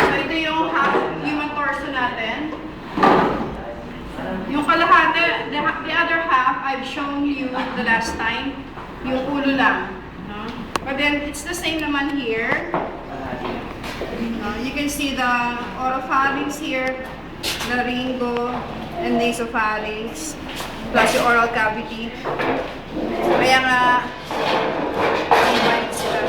So, ito yung half human torso natin. Yung kalahati, the other half, I've shown you the last time. Yung ulo lang. No? But then, it's the same naman here. You can see the oropharynx here, laryngo, and nasopharynx, plus yung oral cavity. Kaya nga, combined sila.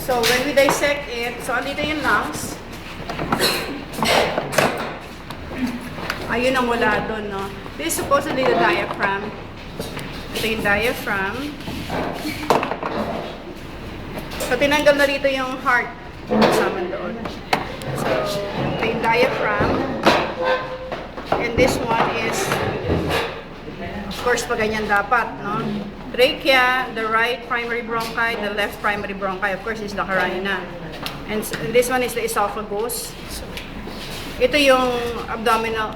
So, when we dissect it, so andito yung lungs. Ayun ang wala doon, no? This is supposedly the diaphragm. Ito yung diaphragm. So, tinanggal na rito yung heart. Kasama doon. So, ito yung diaphragm. And this one is, of course, pa ganyan dapat, no? Trachea, the right primary bronchi, the left primary bronchi, of course, is the carina. And this one is the esophagus. Ito yung abdominal,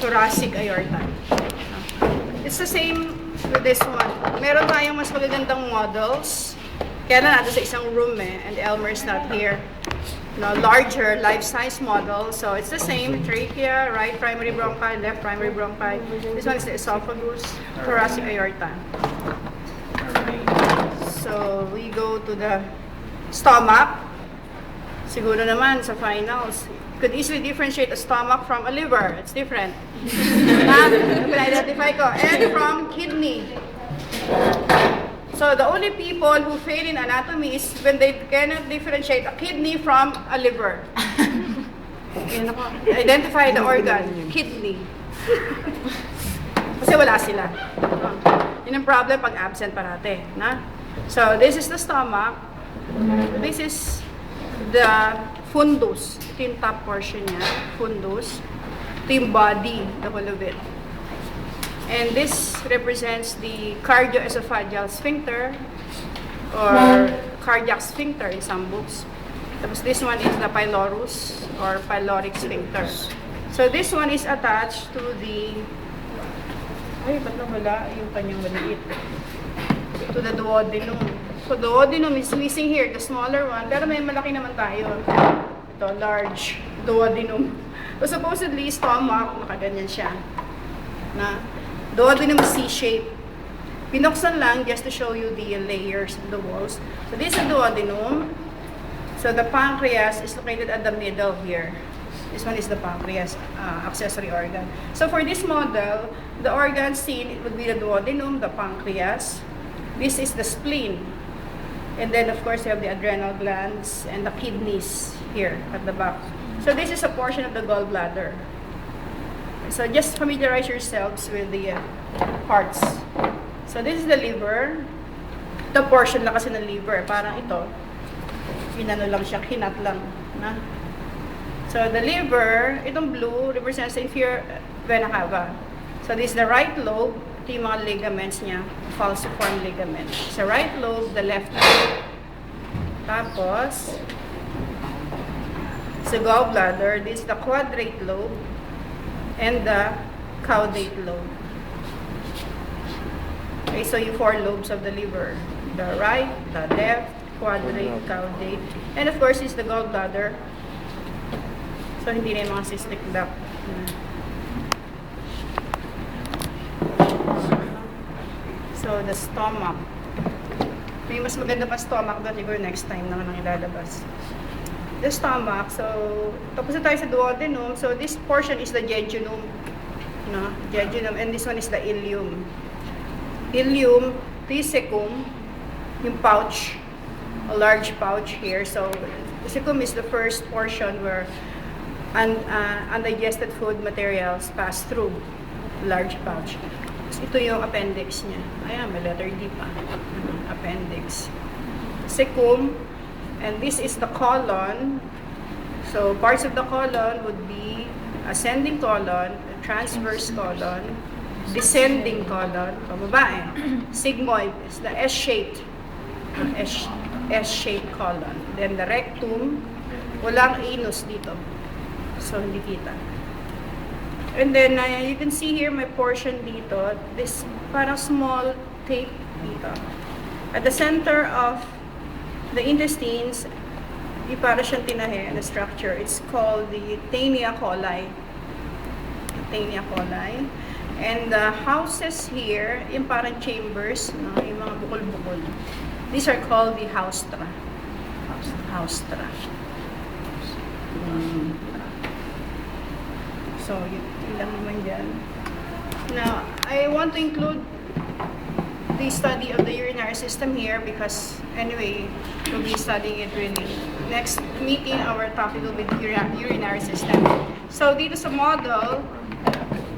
thoracic aorta. It's the same with this one. Meron tayong mas magagandang models. Kaya na natin sa isang room and Elmer is not here. No, larger, life-size model. So it's the same, trachea, right primary bronchi, left primary bronchi. This one is the esophagus, thoracic aorta. So we go to the stomach. Siguro naman sa finals, could easily differentiate a stomach from a liver. It's different. Identify ko. And from kidney. So the only people who fail in anatomy is when they cannot differentiate a kidney from a liver. Identify the organ, kidney. Kasi wala sila. Yun ang problem pag absent parate. Na? So this is the stomach. This is the fundus. Ito yung top portion niya. Fundus. Ito yung body, the whole of it. And this represents the cardioesophageal sphincter or cardiac sphincter in some books. Tapos this one is the pylorus or pyloric sphincter. So this one is attached to the, ay, ba't nawala yung kanyang maliit? To the duodenum. So duodenum is missing here, the smaller one, pero may malaki naman tayo. Ito, large duodenum. So supposedly, stomach, nakaganyan siya. Na, duodenum C-shape. Pinuksan lang just to show you the layers of the walls. So this is the duodenum. So the pancreas is located at the middle here. This one is the pancreas, accessory organ. So for this model, the organs seen it would be the duodenum, the pancreas. This is the spleen. And then of course you have the adrenal glands and the kidneys here at the back. So this is a portion of the gallbladder. So just familiarize yourselves with the parts. So this is the liver. The portion lang kasi ng liver. Parang ito. Inano lang siya, kinat lang. Na? So the liver, itong blue, represents the inferior vena cava. So this is the right lobe. Ito yung mga ligaments niya. Falciform ligament. Sa right lobe, the left lobe. Tapos, sa gallbladder, this is the quadrate lobe and the caudate lobe. Okay, so yung four lobes of the liver. The right, the left, quadrate, caudate, and of course is the gallbladder. So hindi na yung mga cystic duct. So the stomach. May mas maganda pa stomach doon, siguro next time naman ang ilalabas. The stomach, so tapos na tayo sa duodenum. So this portion is the jejunum, no? Jejunum, and this one is the ileum. Ileum, cecum, yung pouch, a large pouch here. So cecum is the first portion where undigested food materials pass through large pouch. So, ito yung appendix niya. Ayan, may letter D pa. Appendix. Cecum. And this is the colon. So, parts of the colon would be ascending colon, transverse colon, descending colon, pababae. Sigmoid is the S-shaped. S-shaped colon. Then the rectum, walang anus dito. So, hindi kita. And then, you can see here, may portion dito. This parang small tape dito. At the center of the intestines, yung para siyang tinahe na structure, it's called the taenia coli. Taenia coli. And the houses here, yung parang chambers, no, yung mga bukol-bukol. These are called the haustra. Haustra. So, yun lang naman dyan. Now, I want to include the study of the urinary system here because, anyway, we'll be studying it really. Next meeting, our topic will be the urinary system. So, dito sa model,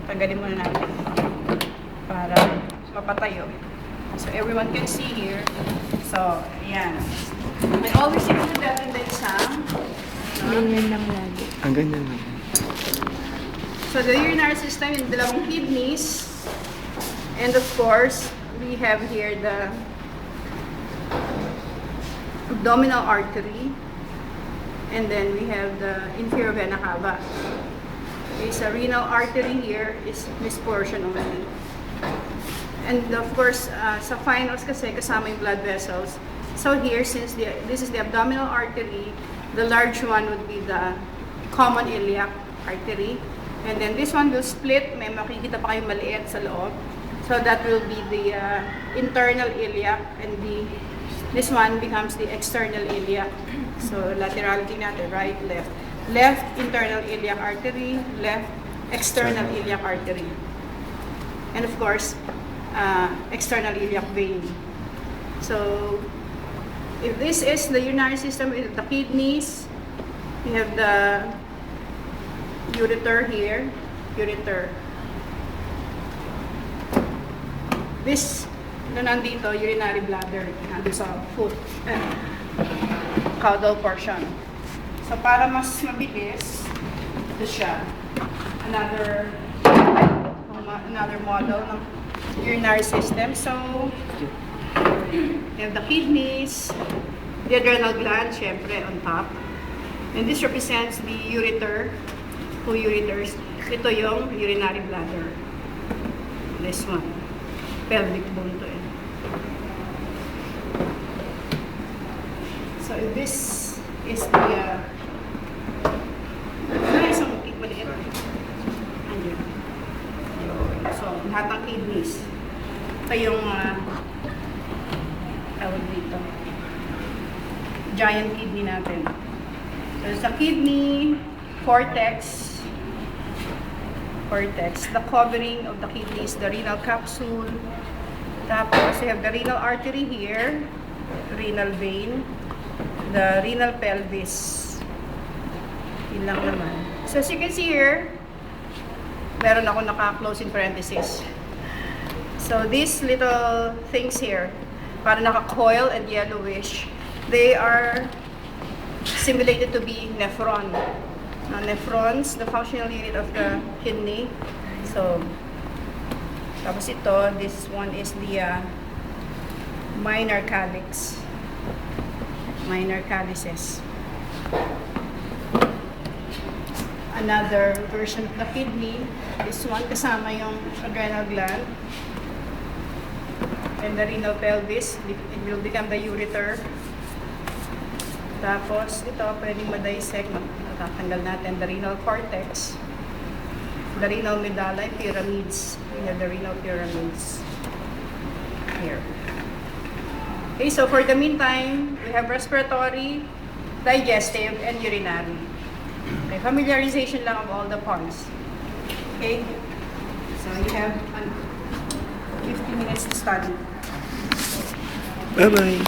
tanggalin muna natin para mapatayo. So, everyone can see here. So, ayan. I always include that in the exam. Ganyan lang lagi. Ang ganyan lang. So, the urinary system in dalawang kidneys. And of course, we have here the abdominal artery. And then we have the inferior vena cava. There's a renal artery here, is this portion only. And of course, sa finals kasi kasama yung blood vessels. So here, since this is the abdominal artery, the large one would be the common iliac artery. And then this one will split. May makikita pa kayong maliit sa loob. So that will be the internal iliac, and this one becomes the external iliac. So laterality natin, right, left. Left internal iliac artery, left external iliac artery. And of course, external iliac vein. So if this is the urinary system with the kidneys, we have the ureter here, ureter. This na nandito, urinary bladder, nandito sa foot, caudal portion. So para mas mabilis, ito siya. Another model ng urinary system. So, you have the kidneys, the adrenal gland, syempre, on top. And this represents the ureter, two ureters. Ito yung urinary bladder. This one. Pelvic bone to it. So, this is the isang maliit. Andyan. So, lahat ng kidneys. Ito yung tawag dito. Giant kidney natin. So, sa kidney, cortex, the covering of the kidney is the renal capsule. Tapos, you have the renal artery here, renal vein, the renal pelvis. Yun lang naman. So, as you can see here, meron ako naka-close in parenthesis. So, these little things here, para naka-coil and yellowish, they are simulated to be nephron. Nephrons, the functional unit of the kidney. So, tapos ito, this one is the minor calyx. Minor calyces. Another version of the kidney. This one, kasama yung adrenal gland. And the renal pelvis, it will become the ureter. Tapos, ito, pwedeng ma-dissect. Tatanggal natin the renal cortex, the renal medulla, pyramids. We have the renal pyramids here. Okay, so for the meantime, we have respiratory, digestive, and urinary. Okay, familiarization lang of all the parts. Okay, so you have 50 minutes to study. Bye-bye.